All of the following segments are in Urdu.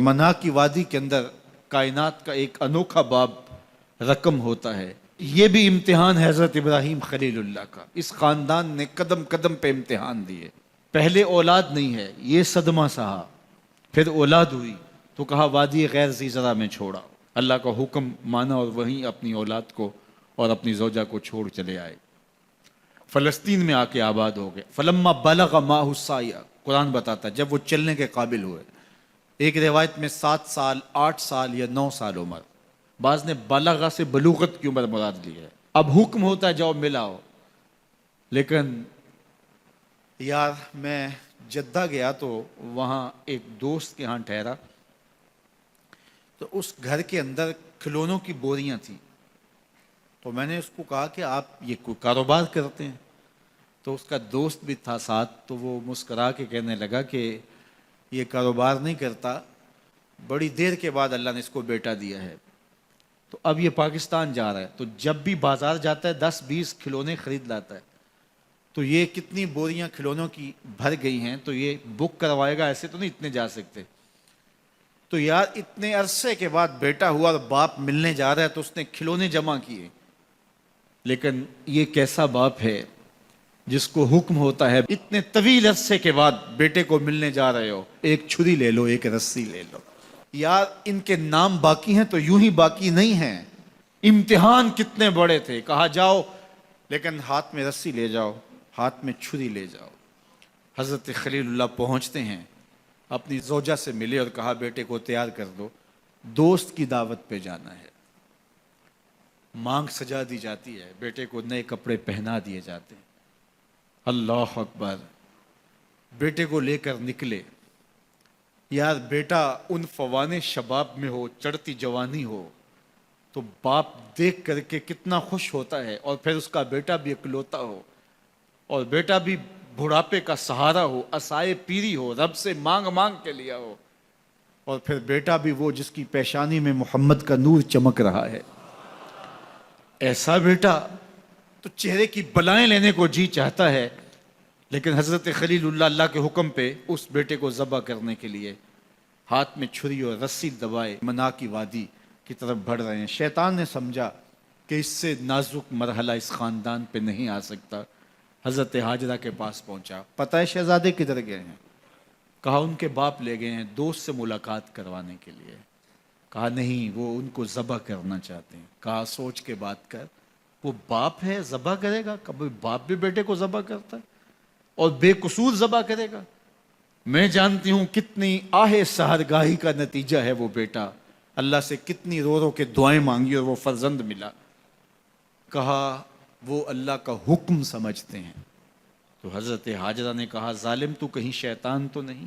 منا کی وادی کے اندر کائنات کا ایک انوکھا باب رقم ہوتا ہے. یہ بھی امتحان حضرت ابراہیم خلیل اللہ کا. اس خاندان نے قدم قدم پہ امتحان دیے. پہلے اولاد نہیں ہے، یہ صدمہ سہا. پھر اولاد ہوئی تو کہا وادی غیر ذی زرع میں چھوڑا. اللہ کا حکم مانا اور وہیں اپنی اولاد کو اور اپنی زوجہ کو چھوڑ چلے آئے. فلسطین میں آ کے آباد ہو گئے. فلما بلغ ماہ السعی، قرآن بتاتا جب وہ چلنے کے قابل ہوئے. ایک روایت میں 7 سال 8 سال یا 9 سال عمر، بعض نے بلغہ سے بلوغت کی عمر مراد لی ہے. اب حکم ہوتا ہے جاؤ ملاؤ. لیکن یار میں جدہ گیا تو وہاں ایک دوست کے ہاں ٹھہرا، تو اس گھر کے اندر کھلونوں کی بوریاں تھیں. تو میں نے اس کو کہا کہ آپ یہ کوئی کاروبار کرتے ہیں؟ تو اس کا دوست بھی تھا ساتھ، تو وہ مسکرا کے کہنے لگا کہ یہ کاروبار نہیں کرتا، بڑی دیر کے بعد اللہ نے اس کو بیٹا دیا ہے. تو اب یہ پاکستان جا رہا ہے، تو جب بھی بازار جاتا ہے 10-20 کھلونے خرید لاتا ہے. تو یہ کتنی بوریاں کھلونوں کی بھر گئی ہیں، تو یہ بک کروائے گا، ایسے تو نہیں اتنے جا سکتے. تو یار اتنے عرصے کے بعد بیٹا ہوا اور باپ ملنے جا رہا ہے تو اس نے کھلونے جمع کیے. لیکن یہ کیسا باپ ہے جس کو حکم ہوتا ہے اتنے طویل عرصے کے بعد بیٹے کو ملنے جا رہے ہو، ایک چھری لے لو، ایک رسی لے لو. یار ان کے نام باقی ہیں تو یوں ہی باقی نہیں ہیں. امتحان کتنے بڑے تھے. کہا جاؤ، لیکن ہاتھ میں رسی لے جاؤ، ہاتھ میں چھری لے جاؤ. حضرت خلیل اللہ پہنچتے ہیں، اپنی زوجہ سے ملے اور کہا بیٹے کو تیار کر دو، دوست کی دعوت پہ جانا ہے. مانگ سجا دی جاتی ہے، بیٹے کو نئے کپڑے پہنا دیے جاتے ہیں. اللہ اکبر. بیٹے کو لے کر نکلے. یار بیٹا ان فوان شباب میں ہو، چڑھتی جوانی ہو، تو باپ دیکھ کر کے کتنا خوش ہوتا ہے. اور پھر اس کا بیٹا بھی اکلوتا ہو، اور بیٹا بھی بڑھاپے کا سہارا ہو، عصائے پیری ہو، رب سے مانگ مانگ کے لیا ہو. اور پھر بیٹا بھی وہ جس کی پیشانی میں محمد کا نور چمک رہا ہے. ایسا بیٹا تو چہرے کی بلائیں لینے کو جی چاہتا ہے. لیکن حضرت خلیل اللہ اللہ کے حکم پہ اس بیٹے کو ذبح کرنے کے لیے ہاتھ میں چھری اور رسی دبائے منا کی وادی کی طرف بڑھ رہے ہیں. شیطان نے سمجھا کہ اس سے نازک مرحلہ اس خاندان پہ نہیں آ سکتا. حضرت حاجرہ کے پاس پہنچا. پتہ ہے شہزادے کدھر گئے ہیں؟ کہا ان کے باپ لے گئے ہیں دوست سے ملاقات کروانے کے لیے. کہا نہیں، وہ ان کو ذبح کرنا چاہتے ہیں. کہا سوچ کے بات کر، وہ باپ ہے ذبح کرے گا؟ کبھی باپ بھی بیٹے کو ذبح کرتا ہے اور بے قصور ذبح کرے گا؟ میں جانتی ہوں کتنی آہ سحرگاہی کا نتیجہ ہے وہ بیٹا. اللہ سے کتنی رو رو کے دعائیں مانگی اور وہ فرزند ملا. کہا وہ اللہ کا حکم سمجھتے ہیں. تو حضرت حاجرہ نے کہا ظالم تو کہیں شیطان تو نہیں؟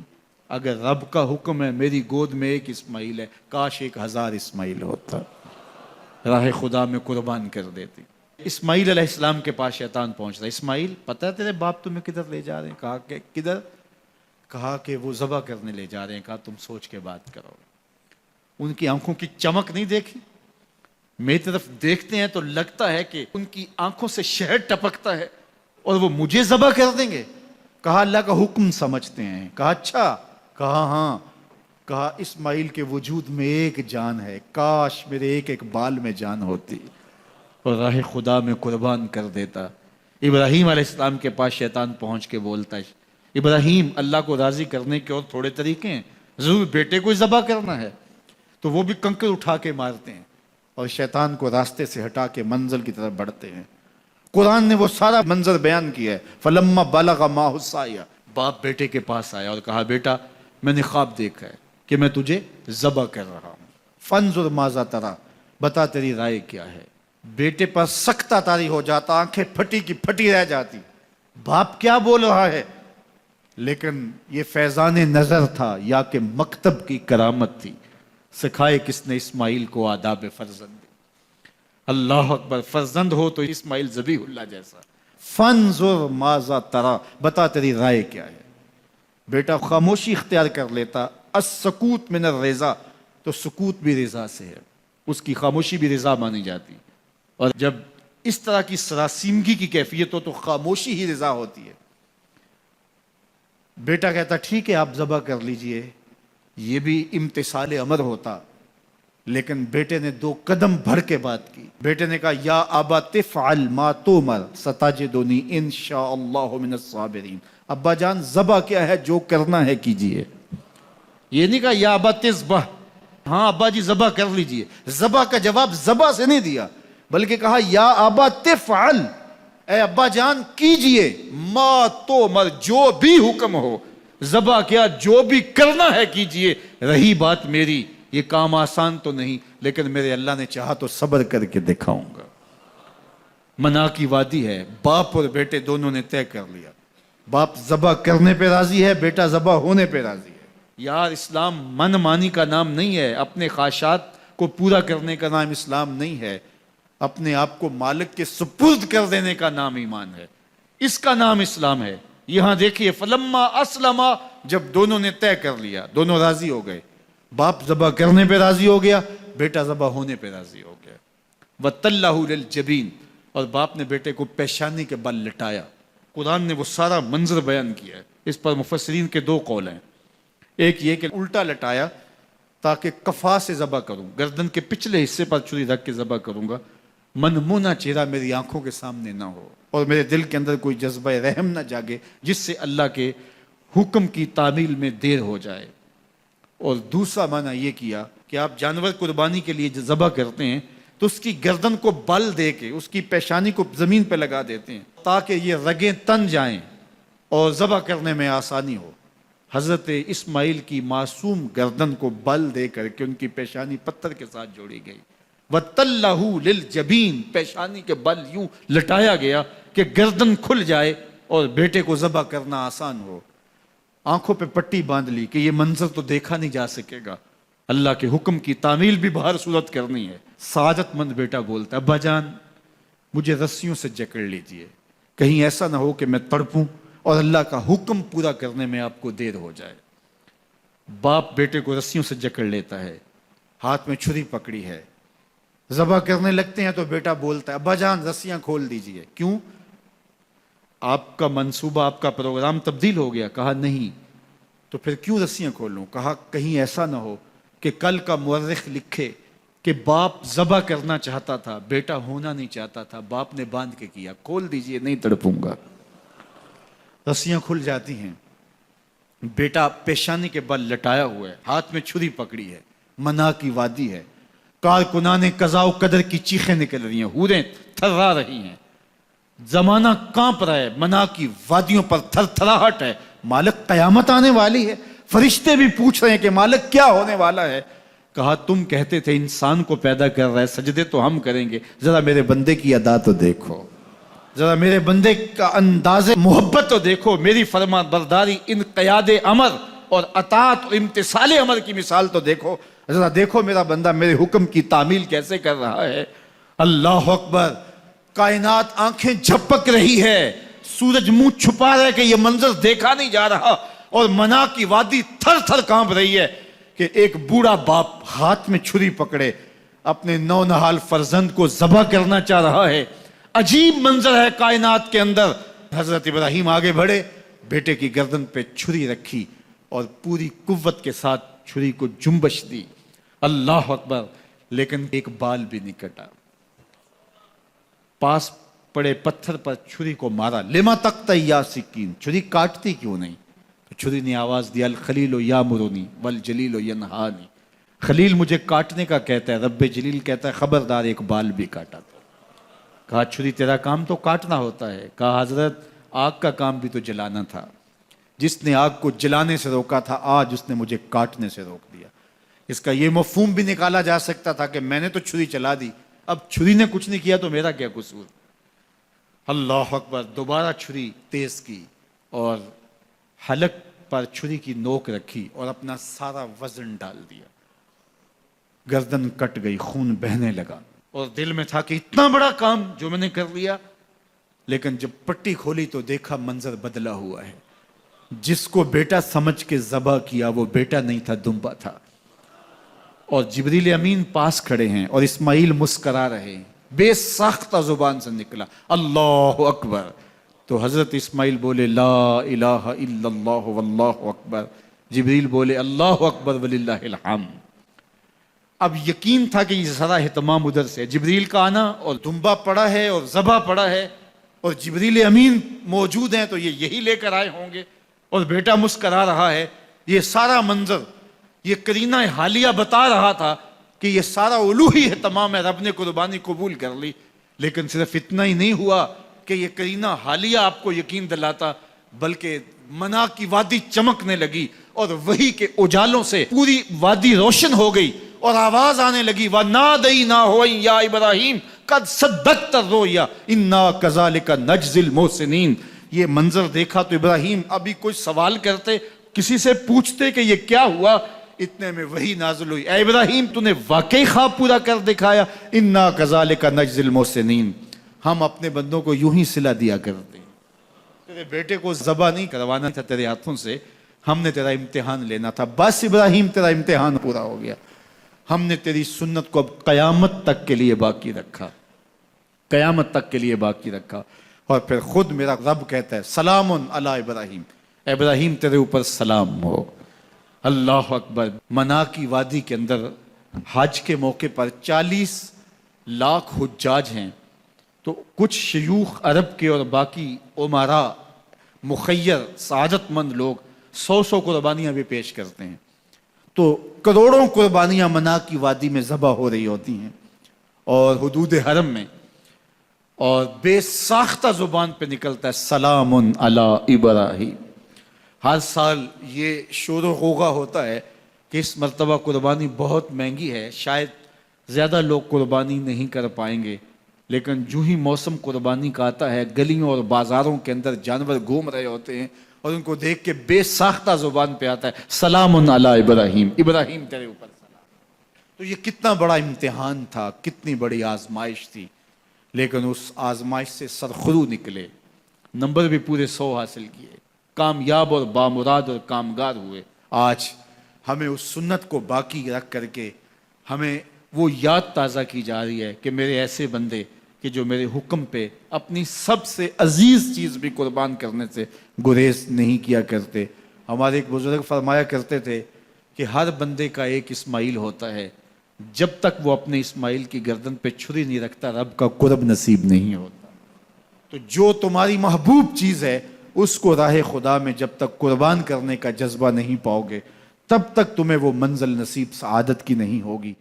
اگر رب کا حکم ہے میری گود میں ایک اسماعیل ہے، کاش 1000 اسماعیل ہوتا، راہ خدا میں قربان کر دیتی. اسماعیل علیہ السلام کے پاس شیطان پہنچ رہا. اسماعیل پتہ ہے تیرے باپ تمہیں کدھر لے جا رہے ہیں؟ کہا کہ کدھر؟ کہا کہ وہ ذبح کرنے لے جا رہے ہیں. کہا تم سوچ کے بات کرو. ان کی آنکھوں کی چمک نہیں دیکھی؟ میری طرف دیکھتے ہیں تو لگتا ہے کہ ان کی آنکھوں سے شہد ٹپکتا ہے، اور وہ مجھے ذبح کر دیں گے. کہا اللہ کا حکم سمجھتے ہیں. کہا اچھا. کہا ہاں. کہا اسماعیل کے وجود میں ایک جان ہے، کاش میرے ایک ایک بال میں جان ہوتی اور راہ خدا میں قربان کر دیتا. ابراہیم علیہ السلام کے پاس شیطان پہنچ کے بولتا ہے ابراہیم اللہ کو راضی کرنے کے اور تھوڑے طریقے ہیں، ضرور بیٹے کو ذبح کرنا ہے. تو وہ بھی کنکر اٹھا کے مارتے ہیں اور شیطان کو راستے سے ہٹا کے منزل کی طرف بڑھتے ہیں. قرآن نے وہ سارا منظر بیان کیا ہے. فلما بلغ ماہ السعی، باپ بیٹے کے پاس آیا اور کہا بیٹا میں نے خواب دیکھا ہے کہ میں تجھے ذبح کر رہا ہوں. فانظر ماذا تری، بتا تیری رائے کیا ہے. بیٹے پر سختہ طاری ہو جاتا، آنکھیں پھٹی کی پھٹی رہ جاتی. باپ کیا بول رہا ہے؟ لیکن یہ فیضان نظر تھا یا کہ مکتب کی کرامت تھی. سکھائے کس نے اسماعیل کو آداب فرزند. اللہ اکبر. فرزند ہو تو اسماعیل ذبیح اللہ جیسا. فانظر ماذا تری، بتا تیری رائے کیا ہے. بیٹا خاموشی اختیار کر لیتا. السکوت من الرضا، تو سکوت بھی رضا سے ہے، اس کی خاموشی بھی رضا مانی جاتی. اور جب اس طرح کی سراسیمگی کی کیفیت ہو تو خاموشی ہی رضا ہوتی ہے. بیٹا کہتا ٹھیک ہے آپ ذبح کر لیجئے. یہ بھی امتثال امر ہوتا، لیکن بیٹے نے 2 قدم بڑھ کے بات کی. بیٹے نے کہا یا ابا تفعل ما تؤمر ستجدنی انشاء اللہ من الصابرین. ابا جان ذبح کیا ہے، جو کرنا ہے کیجئے. یہ نہیں کہا یا ابا تذبح، ہاں ابا جی ذبح کر لیجئے. ذبح کا جواب ذبح سے نہیں دیا، بلکہ کہا یا ابا تفعل، اے ابا جان کیجئے، ما تؤمر جو بھی حکم ہو. ذبح کیا، جو بھی کرنا ہے کیجئے. رہی بات میری، یہ کام آسان تو نہیں، لیکن میرے اللہ نے چاہا تو صبر کر کے دکھاؤں گا. منا کی وادی ہے، باپ اور بیٹے دونوں نے طے کر لیا. باپ ذبح کرنے پہ راضی ہے، بیٹا ذبح ہونے پہ راضی ہے. یار اسلام من مانی کا نام نہیں ہے، اپنے خواہشات کو پورا کرنے کا نام اسلام نہیں ہے، اپنے آپ کو مالک کے سپرد کر دینے کا نام ایمان ہے. اس کا نام اسلام ہے. یہاں دیکھیے فلما اسلما، جب دونوں نے طے کر لیا، دونوں راضی ہو گئے. باپ ذبح کرنے پہ راضی ہو گیا، بیٹا ذبح ہونے پہ راضی ہو گیا. وَتَلَّهُ لِلْجَبِينِ، اور باپ نے بیٹے کو پیشانی کے بل لٹایا. قرآن نے وہ سارا منظر بیان کیا ہے. اس پر مفسرین کے 2 قول ہیں. ایک یہ کہ الٹا لٹایا تاکہ کفا سے ذبح کروں، گردن کے پچھلے حصے پر چھری رکھ کے ذبح کروں گا، منمونا چہرہ میری آنکھوں کے سامنے نہ ہو اور میرے دل کے اندر کوئی جذبہ رحم نہ جاگے جس سے اللہ کے حکم کی تعمیل میں دیر ہو جائے. اور دوسرا معنی یہ کیا کہ آپ جانور قربانی کے لیے جو ذبح کرتے ہیں تو اس کی گردن کو بل دے کے اس کی پیشانی کو زمین پہ لگا دیتے ہیں تاکہ یہ رگیں تن جائیں اور ذبح کرنے میں آسانی ہو. حضرت اسماعیل کی معصوم گردن کو بل دے کر کے ان کی پیشانی پتھر کے ساتھ جوڑی گئی. وَتَلَّهُ لِلْجَبِينِ، پیشانی کے بل یوں لٹایا گیا کہ گردن کھل جائے اور بیٹے کو ذبح کرنا آسان ہو. آنکھوں پہ پٹی باندھ لی کہ یہ منظر تو دیکھا نہیں جا سکے گا، اللہ کے حکم کی تعمیل بھی بہر صورت کرنی ہے. سعادت مند بیٹا بولتا ہے ابا جان مجھے رسیوں سے جکڑ لیجئے، کہیں ایسا نہ ہو کہ میں تڑپوں اور اللہ کا حکم پورا کرنے میں آپ کو دیر ہو جائے. باپ بیٹے کو رسیوں سے جکڑ لیتا ہے، ہاتھ میں چھری پکڑی ہے، ذبح کرنے لگتے ہیں تو بیٹا بولتا ہے ابا جان رسیاں کھول دیجئے. کیوں؟ آپ کا منصوبہ، آپ کا پروگرام تبدیل ہو گیا. کہا نہیں. تو پھر کیوں رسیاں کھولوں؟ کہا کہیں ایسا نہ ہو کہ کل کا مورخ لکھے کہ باپ ذبح کرنا چاہتا تھا، بیٹا ہونا نہیں چاہتا تھا، باپ نے باندھ کے کیا. کھول دیجئے، نہیں تڑپوں گا. رسیاں کھل جاتی ہیں. بیٹا پیشانی کے بل لٹایا ہوا ہے، ہاتھ میں چھری پکڑی ہے، منا کی وادی ہے، کارکنان قضاء و قدر کی چیخیں نکل رہی ہیں، حوریں تھرا رہی ہیں، زمانہ کانپ رہا ہے، منا کی وادیوں پر تھر تھراہٹ ہے. مالک قیامت آنے والی ہے. فرشتے بھی پوچھ رہے ہیں کہ مالک کیا ہونے والا ہے. کہا تم کہتے تھے انسان کو پیدا کر رہا ہے، سجدے تو ہم کریں گے، ذرا میرے بندے کی ادا تو دیکھو، ذرا میرے بندے کا انداز محبت تو دیکھو، میری فرما برداری، انقیاد امر اور اطاعت اور امتثال امر کی مثال تو دیکھو، ذرا دیکھو میرا بندہ میرے حکم کی تعمیل کیسے کر رہا ہے. اللہ اکبر. کائنات آنکھیں جھپک رہی ہے، سورج منہ چھپا رہا ہے کہ یہ منظر دیکھا نہیں جا رہا، اور منا کی وادی تھر تھر کانپ رہی ہے کہ ایک بوڑھا باپ ہاتھ میں چھری پکڑے اپنے نونہال فرزند کو ذبح کرنا چاہ رہا ہے. عجیب منظر ہے کائنات کے اندر. حضرت ابراہیم آگے بڑھے، بیٹے کی گردن پہ چھری رکھی اور پوری قوت کے ساتھ چھری کو جنبش دی. اللہ اکبر. لیکن ایک بال بھی نہیں کٹا. پاس پڑے پتھر پر چھری کو مارا. لما تقطع یا سکین، چھری کاٹتی کیوں نہیں؟ تو چھری نے آواز دیا الخلیل یامرنی والجلیل ینہانی، خلیل مجھے کاٹنے کا کہتا ہے، رب جلیل کہتا ہے خبردار ایک بال بھی کاٹا. کہا چھری تیرا کام تو کاٹنا ہوتا ہے. کہا حضرت آگ کا کام بھی تو جلانا تھا، جس نے آگ کو جلانے سے روکا تھا آج اس نے مجھے کاٹنے سے روک دیا. اس کا یہ مفہوم بھی نکالا جا سکتا تھا کہ میں نے تو چھری چلا دی، اب چھری نے کچھ نہیں کیا تو میرا کیا قصور. اللہ اکبر. دوبارہ چھری تیز کی اور حلق پر چھری کی نوک رکھی اور اپنا سارا وزن ڈال دیا. گردن کٹ گئی، خون بہنے لگا اور دل میں تھا کہ اتنا بڑا کام جو میں نے کر لیا. لیکن جب پٹی کھولی تو دیکھا منظر بدلا ہوا ہے. جس کو بیٹا سمجھ کے ذبح کیا وہ بیٹا نہیں تھا، دمبا تھا. اور جبریل امین پاس کھڑے ہیں اور اسماعیل مسکرا رہے ہیں. بے ساختہ زبان سے نکلا اللہ اکبر. تو حضرت اسماعیل بولے لا الہ الا اللہ واللہ اکبر. جبریل بولے اللہ اکبر وللہ الحمد۔ اب یقین تھا کہ یہ سارا اہتمام ادھر سے، جبریل کا آنا اور دمبا پڑا ہے اور ذبح پڑا ہے اور جبریل امین موجود ہیں تو یہ یہی لے کر آئے ہوں گے، اور بیٹا مسکرا رہا ہے۔ یہ سارا منظر، یہ قرینہ حالیہ بتا رہا تھا کہ یہ سارا الوہی اہتمام ہے، رب نے قربانی قبول کر لی۔ لیکن صرف اتنا ہی نہیں ہوا کہ یہ قرینہ حالیہ آپ کو یقین دلاتا، بلکہ منا کی وادی چمکنے لگی اور وہی کے اجالوں سے پوری وادی روشن ہو گئی، اور آواز آنے لگی وَنَادَيْنَاهُ يَا إِبْرَاهِيمُ قَدْ صَدَّقْتَ الرُّؤْيَا إِنَّا كَذَلِكَ نَجْزِي الْمُحْسِنِينَ۔ یہ منظر دیکھا تو ابراہیم ابھی کوئی سوال کرتے، کسی سے پوچھتے کہ یہ کیا ہوا، اتنے میں وہی نازل ہوئی، اے ابراہیم تو نے واقعی خواب پورا کر دکھایا، اِنَّا كَذَلِكَ نَجْزِي الْمُحْسِنِينَ، ہم اپنے بندوں کو یوں ہی صلہ دیا کرتے ہیں۔ تیرے بیٹے کو ذبح نہیں کروانا تھا تیرے ہاتھوں سے، ہم نے تیرا امتحان لینا تھا، بس ابراہیم تیرا امتحان پورا ہو گیا۔ ہم نے تیری سنت کو اب قیامت تک کے لیے باقی رکھا، قیامت تک کے لیے باقی رکھا۔ اور پھر خود میرا رب کہتا ہے سلام علی ابراہیم، ابراہیم تیرے اوپر سلام ہو۔ اللہ اکبر۔ منا کی وادی کے اندر حج کے موقع پر 40 لاکھ حجاج ہیں، تو کچھ شیوخ عرب کے اور باقی عمراء مخیر سعادت مند لوگ 100 قربانیاں بھی پیش کرتے ہیں، تو کروڑوں قربانیاں منا کی وادی میں ذبح ہو رہی ہوتی ہیں اور حدود حرم میں، اور بے ساختہ زبان پہ نکلتا ہے سلام علی ابراہیم۔ ہر سال یہ شور و غوغا ہوتا ہے کہ اس مرتبہ قربانی بہت مہنگی ہے، شاید زیادہ لوگ قربانی نہیں کر پائیں گے، لیکن جو ہی موسم قربانی کا آتا ہے گلیوں اور بازاروں کے اندر جانور گھوم رہے ہوتے ہیں اور ان کو دیکھ کے بے ساختہ زبان پہ آتا ہے سلام علی ابراہیم، ابراہیم تیرے اوپر سلام۔ تو یہ کتنا بڑا امتحان تھا، کتنی بڑی آزمائش تھی، لیکن اس آزمائش سے سرخرو نکلے، نمبر بھی پورے 100 حاصل کیے، کامیاب اور بامراد اور کامگار ہوئے۔ آج ہمیں اس سنت کو باقی رکھ کر کے ہمیں وہ یاد تازہ کی جا رہی ہے کہ میرے ایسے بندے کہ جو میرے حکم پہ اپنی سب سے عزیز چیز بھی قربان کرنے سے گریز نہیں کیا کرتے۔ ہمارے ایک بزرگ فرمایا کرتے تھے کہ ہر بندے کا ایک اسماعیل ہوتا ہے، جب تک وہ اپنے اسماعیل کی گردن پہ چھری نہیں رکھتا رب کا قرب نصیب نہیں ہوتا۔ تو جو تمہاری محبوب چیز ہے اس کو راہ خدا میں جب تک قربان کرنے کا جذبہ نہیں پاؤ گے، تب تک تمہیں وہ منزل نصیب سعادت کی نہیں ہوگی۔